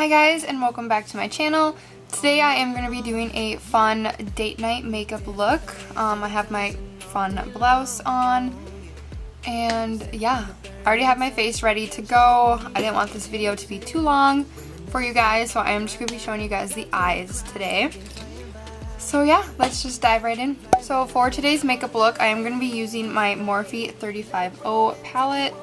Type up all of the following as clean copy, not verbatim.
guys, and welcome back to my channel. Today I am going to be doing a fun date night makeup look. I have my fun blouse on, and yeah, I already have my face ready to go. I didn't want this video to be too long for you guys, so I am just going to be showing you guys the eyes today. So yeah, let's just dive right in. So for today's makeup look, I am going to be using my Morphe 350 palette.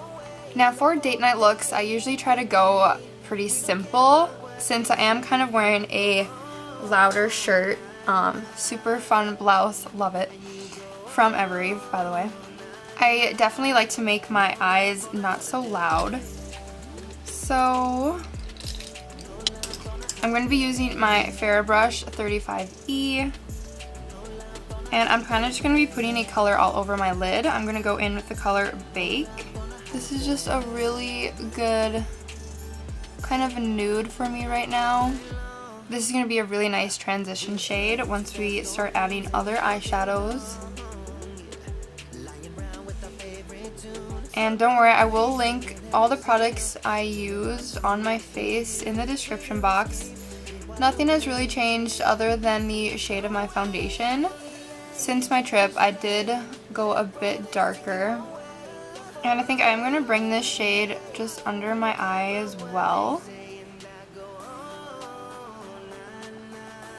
Now for date night looks, I usually try to go pretty simple since I am kind of wearing a louder shirt. Super fun blouse, love it, from Beverly, by the way. I definitely like to make my eyes not so loud. So I'm going to be using my Fair Brush 35E, and I'm kind of just going to be putting a color all over my lid. I'm going to go in with the color Bake. This is just a really good kind of a nude for me right now. This is going to be a really nice transition shade once we start adding other eyeshadows. And don't worry, I will link all the products I used on my face in the description box. Nothing has really changed other than the shade of my foundation. Since my trip, I did go a bit darker. And I think I'm going to bring this shade just under my eye as well.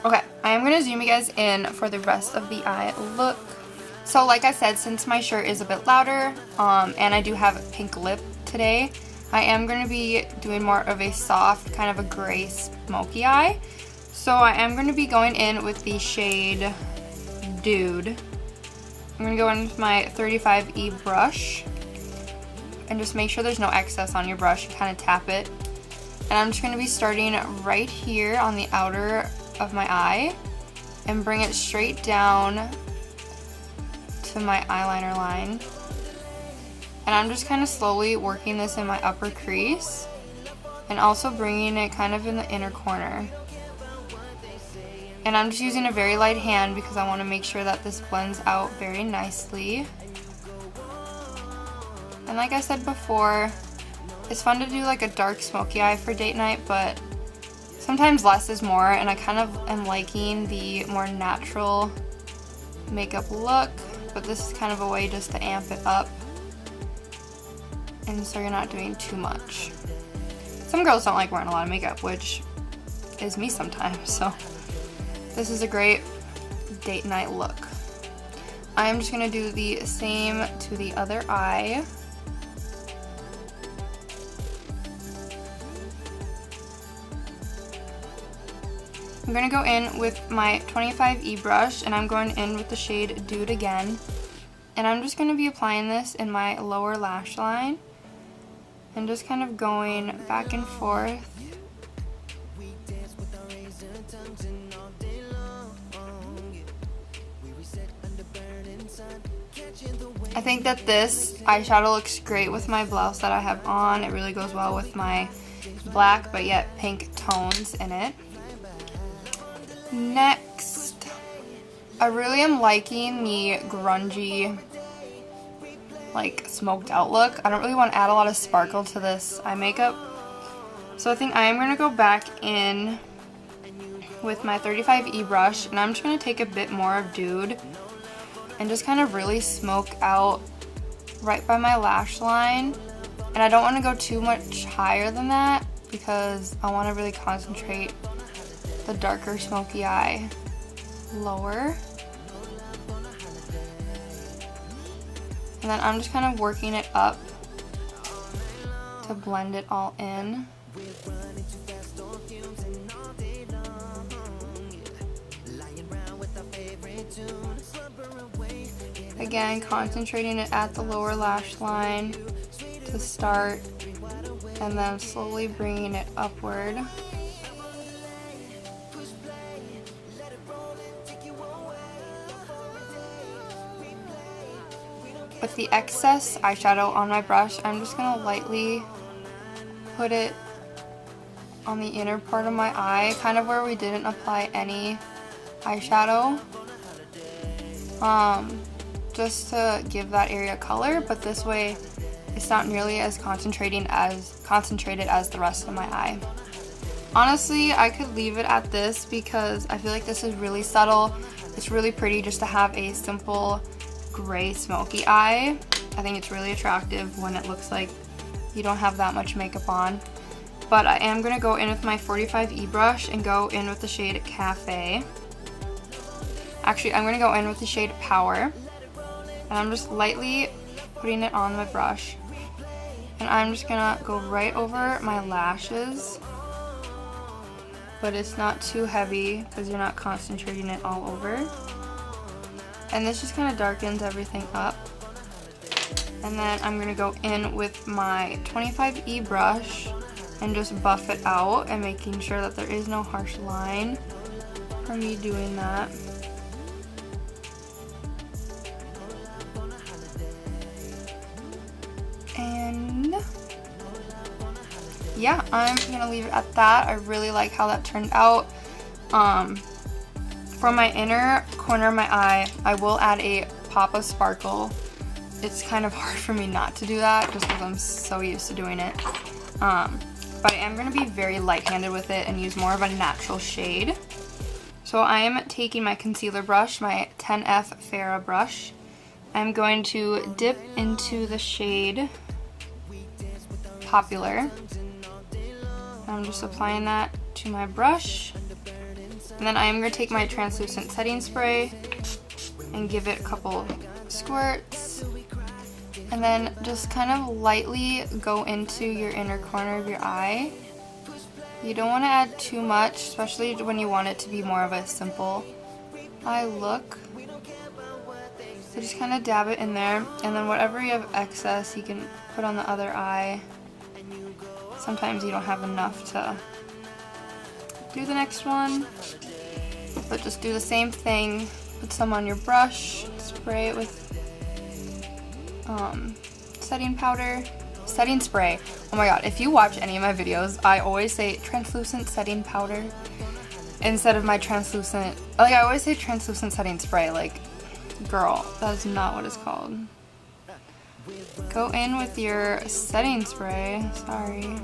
Okay, I am going to zoom you guys in for the rest of the eye look. So like I said, since my shirt is a bit louder, and I do have a pink lip today, I am going to be doing more of a soft, kind of a gray smoky eye. So I am going to be going in with the shade Dude. I'm going to go in with my 35E brush. And just make sure there's no excess on your brush. You kind of tap it. And I'm just going to be starting right here on the outer of my eye and bring it straight down to my eyeliner line. And I'm just kind of slowly working this in my upper crease and also bringing it kind of in the inner corner. And I'm just using a very light hand because I want to make sure that this blends out very nicely. And like I said before, it's fun to do like a dark smoky eye for date night, but sometimes less is more, and I kind of am liking the more natural makeup look, but this is kind of a way just to amp it up, and so you're not doing too much. Some girls don't like wearing a lot of makeup, which is me sometimes, so this is a great date night look. I'm just going to do the same to the other eye. I'm going to go in with my 25E brush, and I'm going in with the shade Dude again. And I'm just going to be applying this in my lower lash line and just kind of going back and forth. I think that this eyeshadow looks great with my blouse that I have on. It really goes well with my black but yet pink tones in it. Next, I really am liking the grungy, like smoked out look. I don't really want to add a lot of sparkle to this eye makeup, so I think I am going to go back in with my 35E brush, and I'm just going to take a bit more of Dude and just kind of really smoke out right by my lash line. And I don't want to go too much higher than that because I want to really concentrate the darker smoky eye lower. And then I'm just kind of working it up to blend it all in. Again, concentrating it at the lower lash line to start, and then slowly bringing it upward. With the excess eyeshadow on my brush, I'm just going to lightly put it on the inner part of my eye, kind of where we didn't apply any eyeshadow. Just to give that area color, but this way it's not nearly as concentrated as the rest of my eye. Honestly, I could leave it at this because I feel like this is really subtle. It's really pretty just to have a simple gray smoky eye. I think it's really attractive when it looks like you don't have that much makeup on. But I am going to go in with my 45E brush and go in with the shade Cafe. Actually, I'm going to go in with the shade Power. And I'm just lightly putting it on my brush. And I'm just going to go right over my lashes. But it's not too heavy because you're not concentrating it all over. And this just kind of darkens everything up. And then I'm going to go in with my 25E brush and just buff it out and making sure that there is no harsh line from me doing that. And yeah, I'm gonna leave it at that. I really like how that turned out. For my inner corner of my eye, I will add a pop of sparkle. It's kind of hard for me not to do that just because I'm so used to doing it. But I am going to be very light-handed with it and use more of a natural shade. So I am taking my concealer brush, my 10F Farrah brush. I'm going to dip into the shade Popular. I'm just applying that to my brush. And then I am going to take my translucent setting spray and give it a couple squirts. And then just kind of lightly go into your inner corner of your eye. You don't want to add too much, especially when you want it to be more of a simple eye look. So just kind of dab it in there, and then whatever you have excess you can put on the other eye. Sometimes you don't have enough to do the next one, but just do the same thing. Put some on your brush, spray it with setting powder, setting spray. Oh my god, if you watch any of my videos, I always say translucent setting powder instead of my translucent, like I always say translucent setting spray. Like, girl, that is not what it's called. Go in with your setting spray, sorry.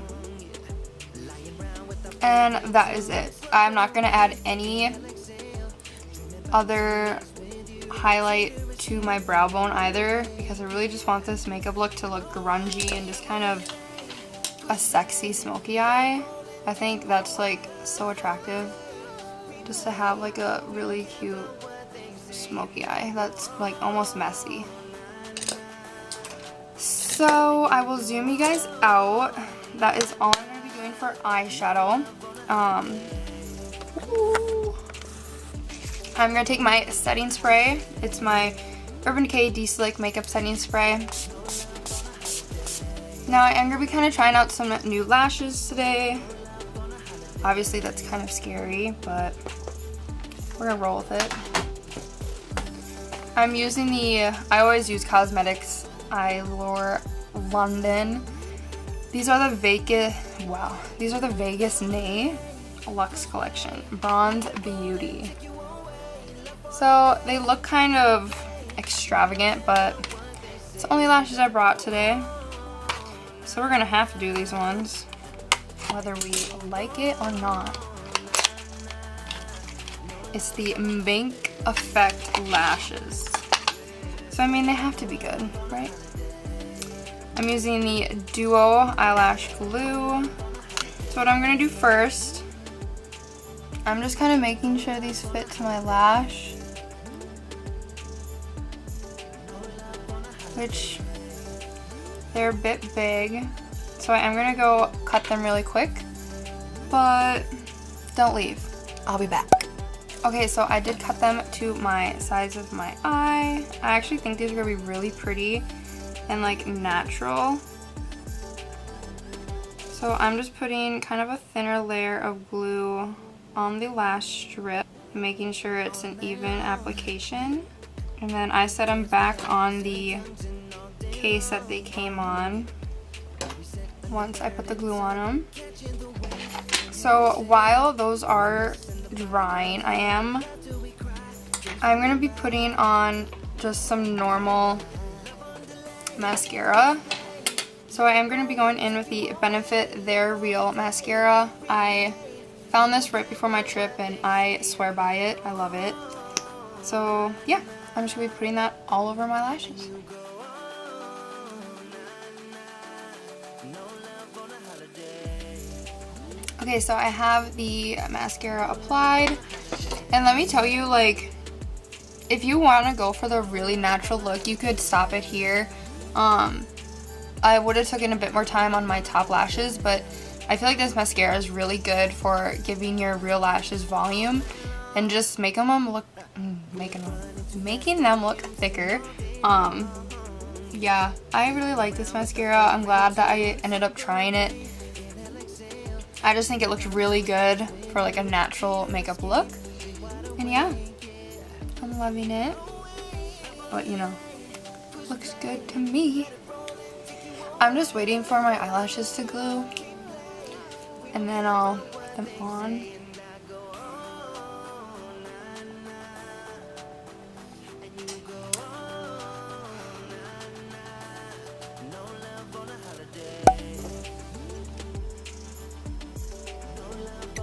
And that is it. I'm not gonna add any other highlight to my brow bone either, because I really just want this makeup look to look grungy and just kind of a sexy smoky eye. I think that's like so attractive, just to have like a really cute smoky eye that's like almost messy. So I will zoom you guys out. That is all I'm going to be doing for eyeshadow. I'm going to take my setting spray. It's my Urban Decay De-Slick Makeup Setting Spray. Now I am going to be kind of trying out some new lashes today. Obviously that's kind of scary, but we're going to roll with it. I'm using I always use Cosmetics EYELURE London. These are the Vegas Nay Luxe Collection Bronze Beauty. So they look kind of extravagant, but it's the only lashes I brought today. So we're gonna have to do these ones, whether we like it or not. It's the Bank Effect lashes. So I mean, they have to be good, right? I'm using the Duo Eyelash Glue. So what I'm gonna do first, I'm just kind of making sure these fit to my lash, which they're a bit big. So I am gonna go cut them really quick, but don't leave. I'll be back. Okay, so I did cut them to my size of my eye. I actually think these are gonna be really pretty and like natural. So I'm just putting kind of a thinner layer of glue on the lash strip, making sure it's an even application. And then I set them back on the case that they came on once I put the glue on them. So while those are drying, I'm gonna be putting on just some normal mascara. So I am gonna be going in with the Benefit They're Real mascara. I Found this right before my trip and I swear by it. I love it. So yeah, I'm just going to be putting that all over my lashes. Okay, so I have the mascara applied. And let me tell you, like, if you want to go for the really natural look, you could stop it here. I would have taken a bit more time on my top lashes, but I feel like this mascara is really good for giving your real lashes volume and just making them look thicker. Yeah, I really like this mascara. I'm glad that I ended up trying it. I just think it looks really good for like a natural makeup look. And yeah, I'm loving it. But you know, looks good to me. I'm just waiting for my eyelashes to glue. And then I'll put them on.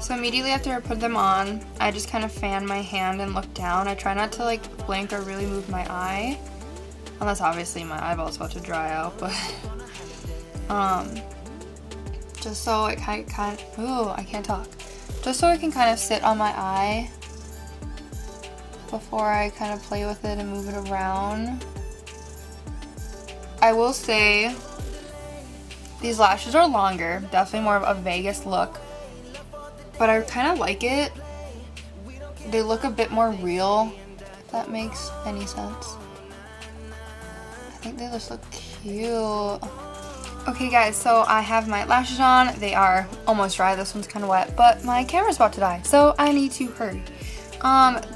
So immediately after I put them on, I just kind of fan my hand and look down. I try not to like blink or really move my eye. Unless obviously my eyeball's about to dry out, but just so it kind of, ooh, I can't talk. Just so it can kind of sit on my eye before I kind of play with it and move it around. I will say these lashes are longer, definitely more of a Vegas look, but I kind of like it. They look a bit more real, if that makes any sense. I think they just look cute. Okay guys, so I have my lashes on. They are almost dry. This one's kind of wet, but my camera's about to die, so I need to hurry.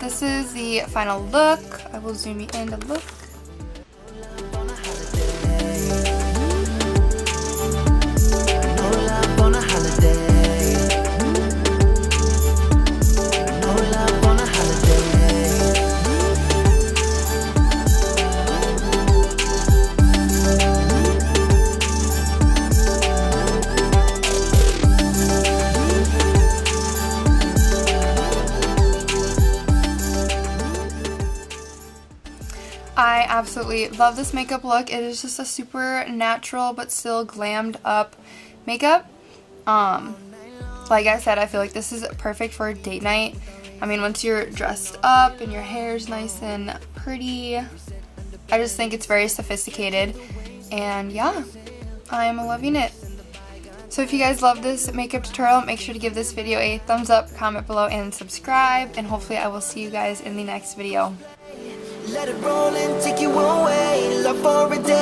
This is the final look. I will zoom you in to look. I absolutely love this makeup look. It is just a super natural but still glammed up makeup. Like I said, I feel like this is perfect for a date night. I mean, once you're dressed up and your hair's nice and pretty, I just think it's very sophisticated. And yeah, I'm loving it. So if you guys love this makeup tutorial, make sure to give this video a thumbs up, comment below, and subscribe. And hopefully I will see you guys in the next video. Let it roll and take you away, love for a day.